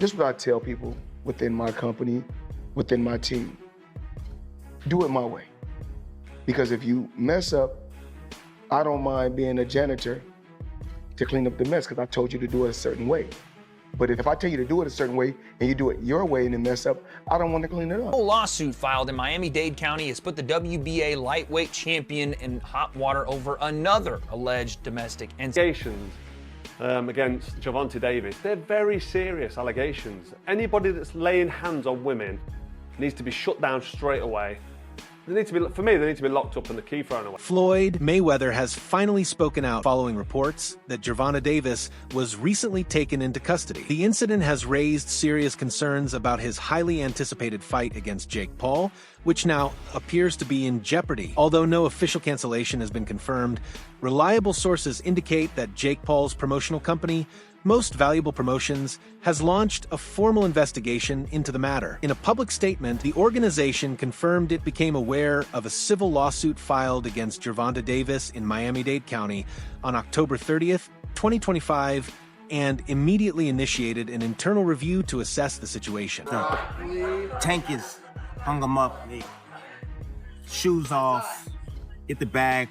This is what I tell people within my company, within my team. Do it my way. Because if you mess up, I don't mind being a janitor to clean up the mess because I told you to do it a certain way. But if I tell you to do it a certain way and you do it your way and then mess up, I don't want to clean it up. A lawsuit filed in Miami-Dade County has put the WBA lightweight champion in hot water over another alleged domestic Allegations against Gervonta Davis, they're very serious allegations. Anybody that's laying hands on women needs to be shut down straight away. They need to be, for me, they need to be locked up and the key thrown away. Floyd Mayweather has finally spoken out following reports that Gervonta Davis was recently taken into custody. The incident has raised serious concerns about his highly anticipated fight against Jake Paul, which now appears to be in jeopardy. Although no official cancellation has been confirmed, reliable sources indicate that Jake Paul's promotional company, Most Valuable Promotions, has launched a formal investigation into the matter. In a public statement, the organization confirmed it became aware of a civil lawsuit filed against Gervonta Davis in Miami-Dade County on October 30th, 2025, and immediately initiated an internal review to assess the situation. Tankers hung him up, shoes off, get the bag,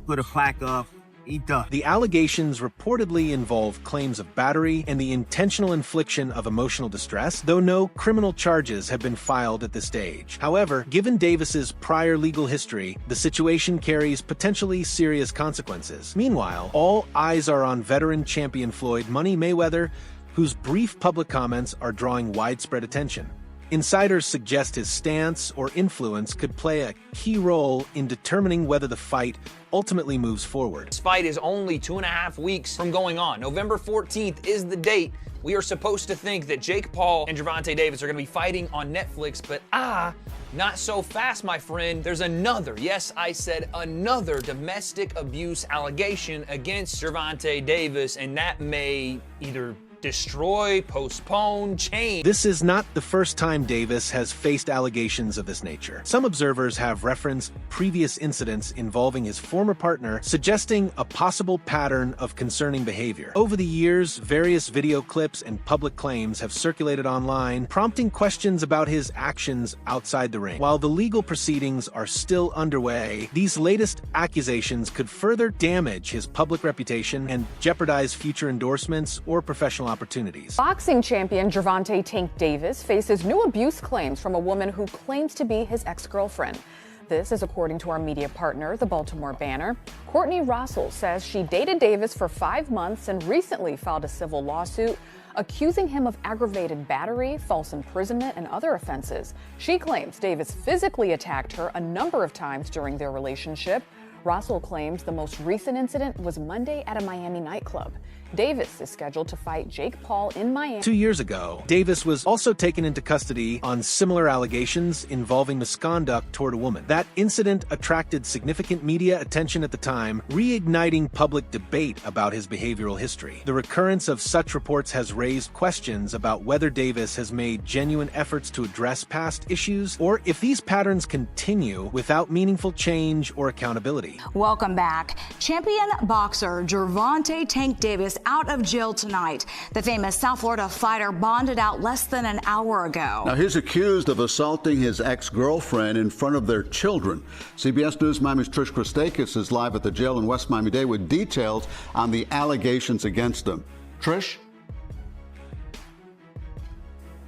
put a plaque up. The allegations reportedly involve claims of battery and the intentional infliction of emotional distress, though no criminal charges have been filed at this stage. However, given Davis's prior legal history, the situation carries potentially serious consequences. Meanwhile, all eyes are on veteran champion Floyd "Money" Mayweather, whose brief public comments are drawing widespread attention. Insiders suggest his stance or influence could play a key role in determining whether the fight ultimately moves forward. This fight is only 2.5 weeks from going on. November 14th is the date. We are supposed to think that Jake Paul and Gervonta Davis are going to be fighting on Netflix, but not so fast, my friend. There's another, yes, I said another domestic abuse allegation against Gervonta Davis, and that may either destroy, postpone, change. This is not the first time Davis has faced allegations of this nature. Some observers have referenced previous incidents involving his former partner, suggesting a possible pattern of concerning behavior. Over the years, various video clips and public claims have circulated online, prompting questions about his actions outside the ring. While the legal proceedings are still underway, these latest accusations could further damage his public reputation and jeopardize future endorsements or professional opportunities. Boxing champion Gervonta "Tank" Davis faces new abuse claims from a woman who claims to be his ex-girlfriend. This is according to our media partner, the Baltimore Banner. Courtney Russell says she dated Davis for 5 months and recently filed a civil lawsuit accusing him of aggravated battery, false imprisonment, and other offenses. She claims Davis physically attacked her a number of times during their relationship. Russell claims the most recent incident was Monday at a Miami nightclub. Davis is scheduled to fight Jake Paul in Miami. 2 years ago, Davis was also taken into custody on similar allegations involving misconduct toward a woman. That incident attracted significant media attention at the time, reigniting public debate about his behavioral history. The recurrence of such reports has raised questions about whether Davis has made genuine efforts to address past issues, or if these patterns continue without meaningful change or accountability. Welcome back. Champion boxer Gervonta "Tank" Davis out of jail tonight. The famous South Florida fighter bonded out less than an hour ago. Now, he's accused of assaulting his ex-girlfriend in front of their children. CBS News Miami's Trish Christakis is live at the jail in West Miami-Dade with details on the allegations against him. Trish?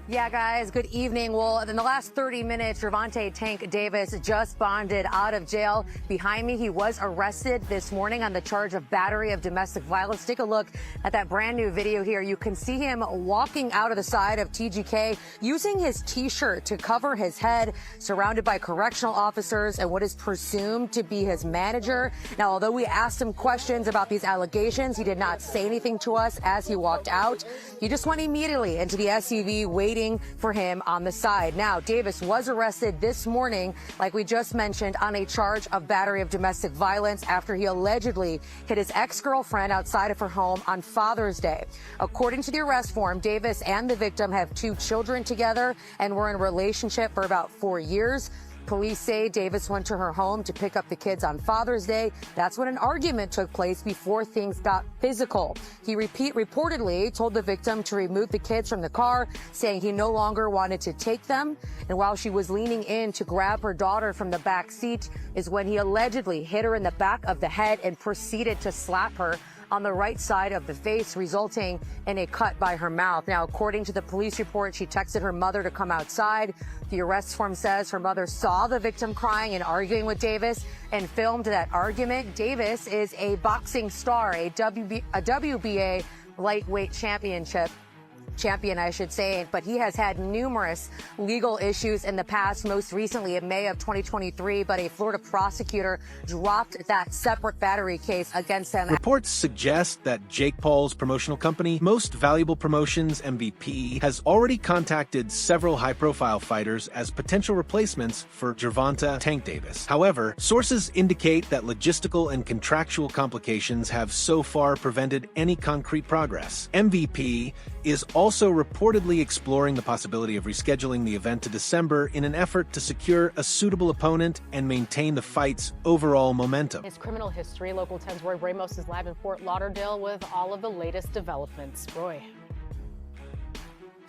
Yeah, guys, good evening. Well, in the last 30 minutes, Gervonta "Tank" Davis just bonded out of jail. Behind me, he was arrested this morning on the charge of battery of domestic violence. Take a look at that brand new video here. You can see him walking out of the side of TGK using his T-shirt to cover his head, surrounded by correctional officers and what is presumed to be his manager. Now, although we asked him questions about these allegations, he did not say anything to us as he walked out. He just went immediately into the SUV, waiting for him on the side. Now, Davis was arrested this morning, like we just mentioned, on a charge of battery of domestic violence after he allegedly hit his ex-girlfriend outside of her home on Father's Day. According to the arrest form, Davis and the victim have 2 children together and were in a relationship for about 4 years. Police say Davis went to her home to pick up the kids on Father's Day. That's when an argument took place before things got physical. He reportedly told the victim to remove the kids from the car, saying he no longer wanted to take them. And while she was leaning in to grab her daughter from the back seat is when he allegedly hit her in the back of the head and proceeded to slap her on the right side of the face, resulting in a cut by her mouth. Now, according to the police report, she texted her mother to come outside. The arrest form says her mother saw the victim crying and arguing with Davis and filmed that argument. Davis is a boxing star, a WBA lightweight champion, I should say, but he has had numerous legal issues in the past, most recently in May of 2023, but a Florida prosecutor dropped that separate battery case against him. Reports suggest that Jake Paul's promotional company, Most Valuable Promotions MVP, has already contacted several high-profile fighters as potential replacements for Gervonta Tank Davis. However, sources indicate that logistical and contractual complications have so far prevented any concrete progress. MVP is also reportedly exploring the possibility of rescheduling the event to December in an effort to secure a suitable opponent and maintain the fight's overall momentum. His criminal history, Local 10's Roy Ramos is live in Fort Lauderdale with all of the latest developments. Roy.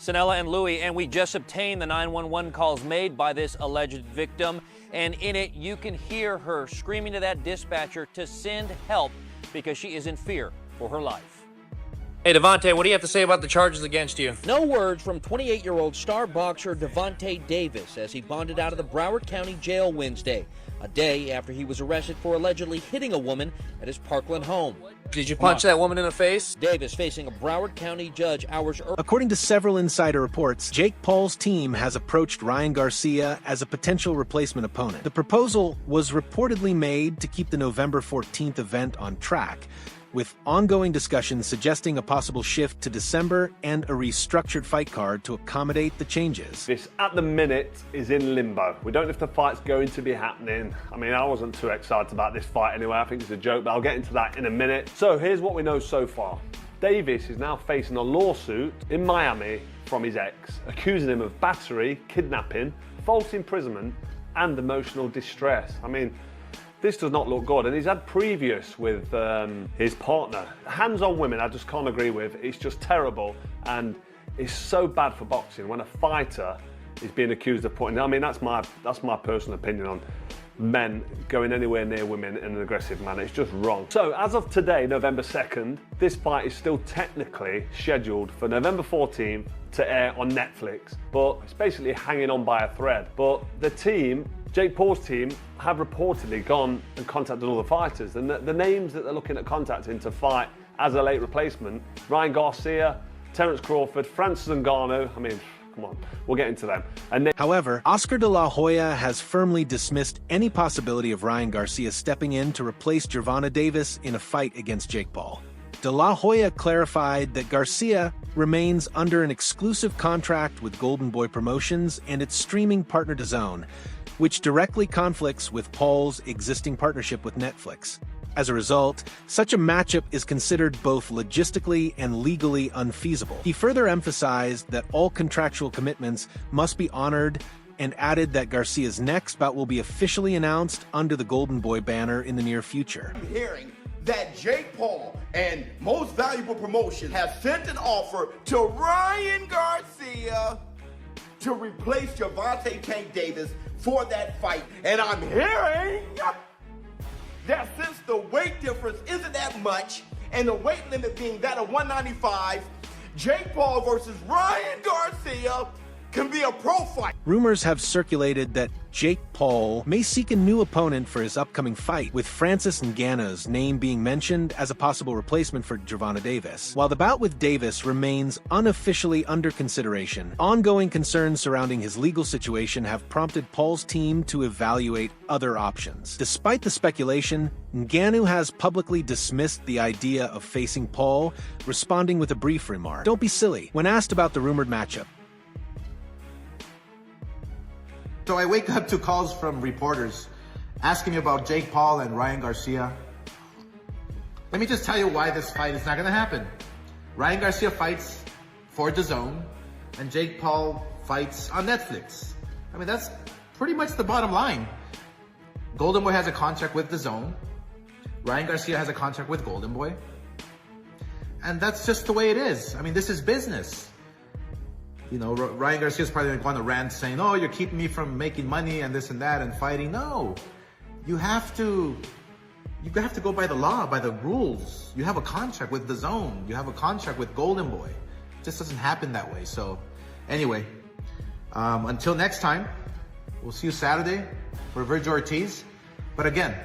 Sanella and Louie, and we just obtained the 911 calls made by this alleged victim, and in it you can hear her screaming to that dispatcher to send help because she is in fear for her life. Hey, Devontae, what do you have to say about the charges against you? No words from 28-year-old star boxer Gervonta Davis as he bonded out of the Broward County Jail Wednesday, a day after he was arrested for allegedly hitting a woman at his Parkland home. Did you punch that woman in the face? Davis facing a Broward County judge hours earlier. According to several insider reports, Jake Paul's team has approached Ryan Garcia as a potential replacement opponent. The proposal was reportedly made to keep the November 14th event on track, with ongoing discussions suggesting a possible shift to December and a restructured fight card to accommodate the changes. This, at the minute, is in limbo. We don't know if the fight's going to be happening. I mean, I wasn't too excited about this fight anyway. I think it's a joke, but I'll get into that in a minute. So here's what we know so far. Davis is now facing a lawsuit in Miami from his ex, accusing him of battery, kidnapping, false imprisonment, and emotional distress. I mean, this does not look good, and he's had previous with his partner. Hands on women, I just can't agree with. It's just terrible, and it's so bad for boxing when a fighter is being accused of putting. I mean, that's my personal opinion on men going anywhere near women in an aggressive manner. It's just wrong. So as of today, November 2nd, this fight is still technically scheduled for November 14th to air on Netflix, but it's basically hanging on by a thread. But the team, Jake Paul's team, have reportedly gone and contacted all the fighters, and the names that they're looking at contacting to fight as a late replacement: Ryan Garcia, Terence Crawford, Francis Ngannou. I mean, come on, we'll get into them. However, Oscar de la Hoya has firmly dismissed any possibility of Ryan Garcia stepping in to replace Gervonta Davis in a fight against Jake Paul. De la Hoya clarified that Garcia remains under an exclusive contract with Golden Boy Promotions and its streaming partner DAZN, which directly conflicts with Paul's existing partnership with Netflix. As a result, such a matchup is considered both logistically and legally unfeasible. He further emphasized that all contractual commitments must be honored and added that Garcia's next bout will be officially announced under the Golden Boy banner in the near future. I'm hearing that Jake Paul and Most Valuable Promotions have sent an offer to Ryan Garcia to replace Gervonta Tank Davis for that fight. And I'm hearing that since the weight difference isn't that much, and the weight limit being that of 195, Jake Paul versus Ryan Garcia can be a pro fight. Rumors have circulated that Jake Paul may seek a new opponent for his upcoming fight, with Francis Ngannou's name being mentioned as a possible replacement for Gervonta Davis. While the bout with Davis remains unofficially under consideration, ongoing concerns surrounding his legal situation have prompted Paul's team to evaluate other options. Despite the speculation, Ngannou has publicly dismissed the idea of facing Paul, responding with a brief remark: "Don't be silly," when asked about the rumored matchup. So I wake up to calls from reporters asking me about Jake Paul and Ryan Garcia. Let me just tell you why this fight is not going to happen. Ryan Garcia fights for DAZN, and Jake Paul fights on Netflix. I mean, that's pretty much the bottom line. Golden Boy has a contract with DAZN. Ryan Garcia has a contract with Golden Boy. And that's just the way it is. I mean, this is business. You know, Ryan Garcia's probably going to go on a rant saying, oh, you're keeping me from making money and this and that and fighting. No, you have to go by the law, by the rules. You have a contract with DAZN. You have a contract with Golden Boy. It just doesn't happen that way. So anyway, until next time, we'll see you Saturday for Virgil Ortiz. But again,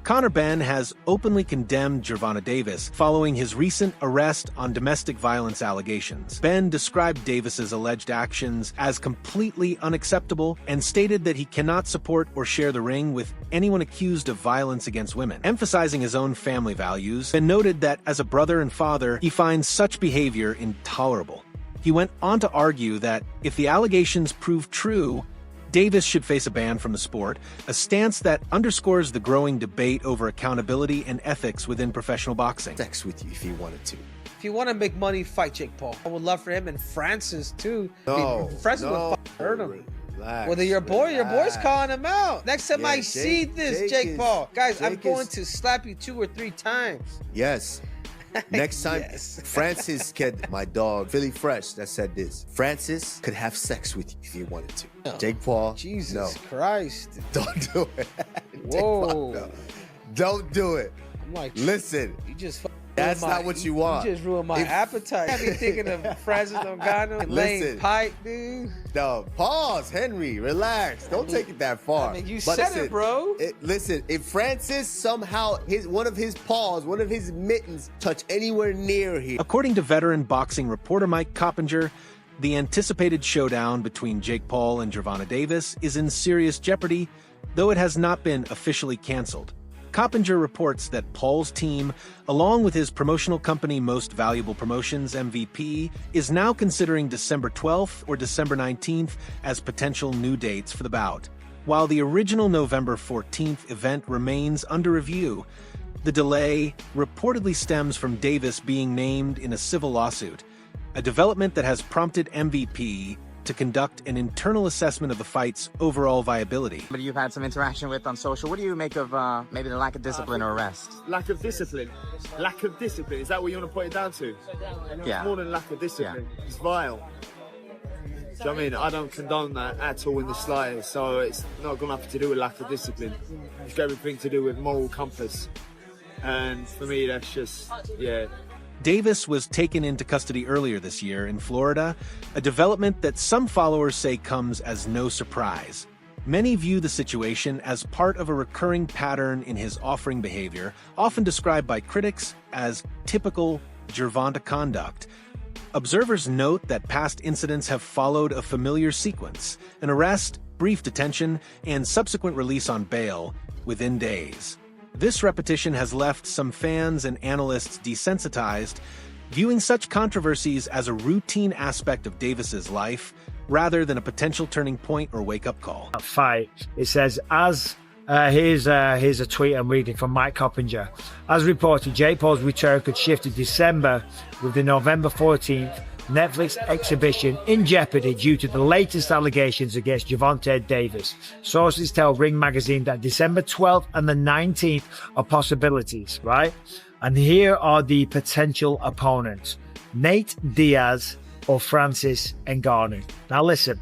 Conor Benn has openly condemned Gervonta Davis following his recent arrest on domestic violence allegations. Benn described Davis's alleged actions as completely unacceptable and stated that he cannot support or share the ring with anyone accused of violence against women. Emphasizing his own family values, Benn noted that as a brother and father, he finds such behavior intolerable. He went on to argue that if the allegations prove true, Davis should face a ban from the sport, a stance that underscores the growing debate over accountability and ethics within professional boxing. Sex with you if he wanted to. If you want to make money, fight Jake Paul. I would love for him and Francis too. No, Francis would hurt him. Relax, Whether your boy's calling him out. Next time I see this, Jake Paul, guys, I'm going to slap you 2 or 3 times. Yes. Next time, Yes. Francis could, my dog, Philly Fresh, that said this. Francis could have sex with you if he wanted to. No. Jake Paul, Jesus no. Christ. Don't do it. Whoa. Paul, no. Don't do it. I'm like, listen. You just That's not what you want. You just ruined my appetite. I be thinking of Francis Ngannou and laying pipe, dude. No, pause, Henry. Relax. Don't take it that far. I mean, you But said listen, it, bro. Listen, if Francis somehow one of his paws, one of his mittens touch anywhere near here. According to veteran boxing reporter Mike Coppinger, the anticipated showdown between Jake Paul and Gervonta Davis is in serious jeopardy, though it has not been officially canceled. Coppinger reports that Paul's team, along with his promotional company Most Valuable Promotions, MVP, is now considering December 12th or December 19th as potential new dates for the bout. While the original November 14th event remains under review, the delay reportedly stems from Davis being named in a civil lawsuit, a development that has prompted MVP to conduct an internal assessment of the fight's overall viability. But you've had some interaction with on social. What do you make of maybe the lack of discipline or arrest? Lack of discipline. Lack of discipline. Is that what you want to put it down to? Yeah. It's more than lack of discipline. Yeah. It's vile. Do you know what I mean? I don't condone that at all in the slightest. So it's not got nothing to do with lack of discipline. It's got everything to do with moral compass. And for me, that's just, yeah. Davis was taken into custody earlier this year in Florida, a development that some followers say comes as no surprise. Many view the situation as part of a recurring pattern in his offering behavior, often described by critics as typical Gervonta conduct. Observers note that past incidents have followed a familiar sequence: an arrest, brief detention, and subsequent release on bail within days. This repetition has left some fans and analysts desensitized, viewing such controversies as a routine aspect of Davis's life rather than a potential turning point or wake-up call. Fight. It says, here's a tweet I'm reading from Mike Coppinger. As reported, Jake Paul's return could shift to December with the November 14th Netflix exhibition in jeopardy due to the latest allegations against Gervonta Davis. Sources tell Ring Magazine that December 12th and the 19th are possibilities, right? And here are the potential opponents: Nate Diaz or Francis Ngannou. Now listen,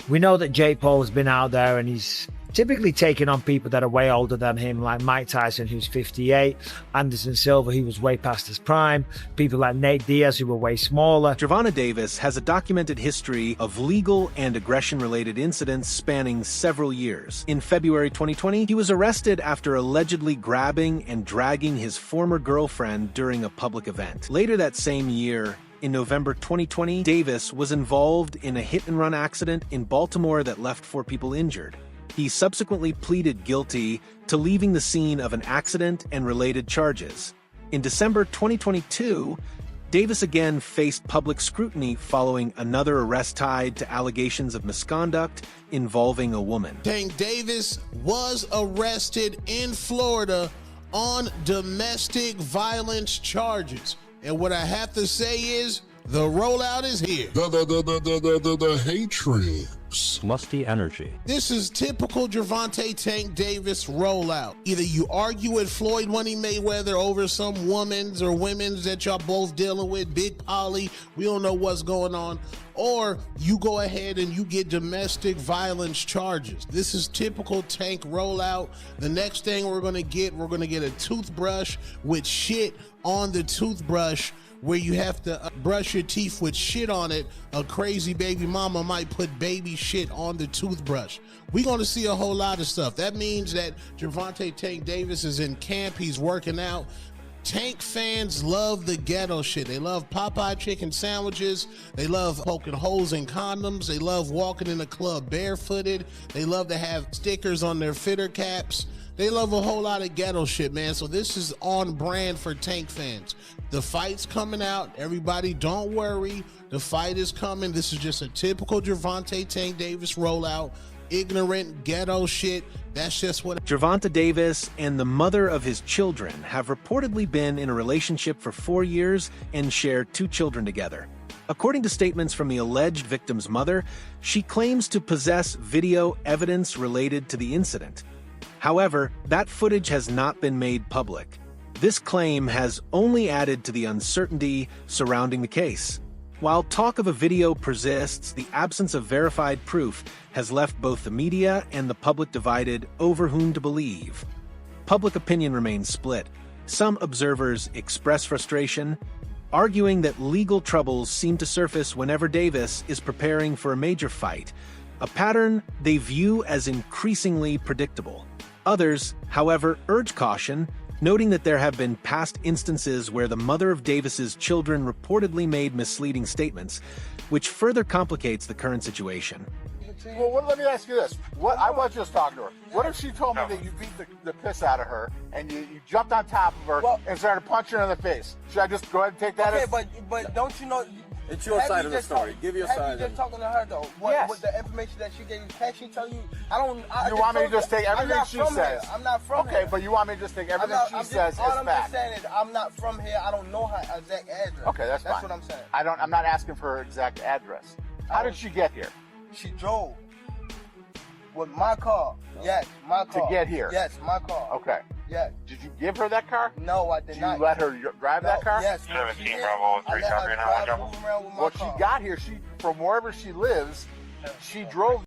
we know that Jake Paul has been out there and he's typically taking on people that are way older than him, like Mike Tyson, who's 58, Anderson Silva, who was way past his prime, people like Nate Diaz, who were way smaller. Gervonta Davis has a documented history of legal and aggression-related incidents spanning several years. In February 2020, he was arrested after allegedly grabbing and dragging his former girlfriend during a public event. Later that same year, in November 2020, Davis was involved in a hit-and-run accident in Baltimore that left 4 people injured. He subsequently pleaded guilty to leaving the scene of an accident and related charges. In December 2022, Davis again faced public scrutiny following another arrest tied to allegations of misconduct involving a woman. Tank Davis was arrested in Florida on domestic violence charges. And what I have to say is, The rollout is here. The hatred. Musty energy. This is typical Gervonta Tank Davis rollout. Either you argue with Floyd Mayweather over some women's that y'all both dealing with, Big Polly, we don't know what's going on, or you go ahead and you get domestic violence charges. This is typical Tank rollout. The next thing we're gonna get a toothbrush with shit on the toothbrush, where you have to brush your teeth with shit on it. A crazy baby mama might put baby shit on the toothbrush. We're going to see a whole lot of stuff. That means that Gervonta Tank Davis is in camp. He's working out. Tank fans love the ghetto shit. They love Popeye chicken sandwiches. They love poking holes in condoms. They love walking in the club barefooted. They love to have stickers on their fitter caps. They love a whole lot of ghetto shit, man. So this is on brand for Tank fans. The fight's coming out. Everybody, don't worry. The fight is coming. This is just a typical Gervonta Tank Davis rollout. Ignorant ghetto shit. That's just what. Gervonta Davis and the mother of his children have reportedly been in a relationship for 4 years and share 2 children together. According to statements from the alleged victim's mother, she claims to possess video evidence related to the incident. However, that footage has not been made public. This claim has only added to the uncertainty surrounding the case. While talk of a video persists, the absence of verified proof has left both the media and the public divided over whom to believe. Public opinion remains split. Some observers express frustration, arguing that legal troubles seem to surface whenever Davis is preparing for a major fight, a pattern they view as increasingly predictable. Others, however, urge caution, noting that there have been past instances where the mother of Davis's children reportedly made misleading statements, which further complicates the current situation. Well, let me ask you this. I was just talking to her. What if she told me that you beat the piss out of her and you jumped on top of her and started punching her in the face? Should I just go ahead and take that as... but don't you know... It's your side of the story. Give your side. Have you just talking to her though? What the information that she gave you? Can she tell you? You want me to just take everything she says? I'm not from here. Okay, but you want me to just take everything she says as fact? All I'm just saying is I'm not from here. I don't know her exact address. Okay, that's fine. That's what I'm saying. I'm not asking for her exact address. How did she get here? She drove with my car. Yes, my car. To get here? Yes, my car. Okay. Yes. Did you give her that car? No, I did not. Did you let her drive that car? Yes. 17 Bravo 3 copy now. Well, she got here. From wherever she lives, she drove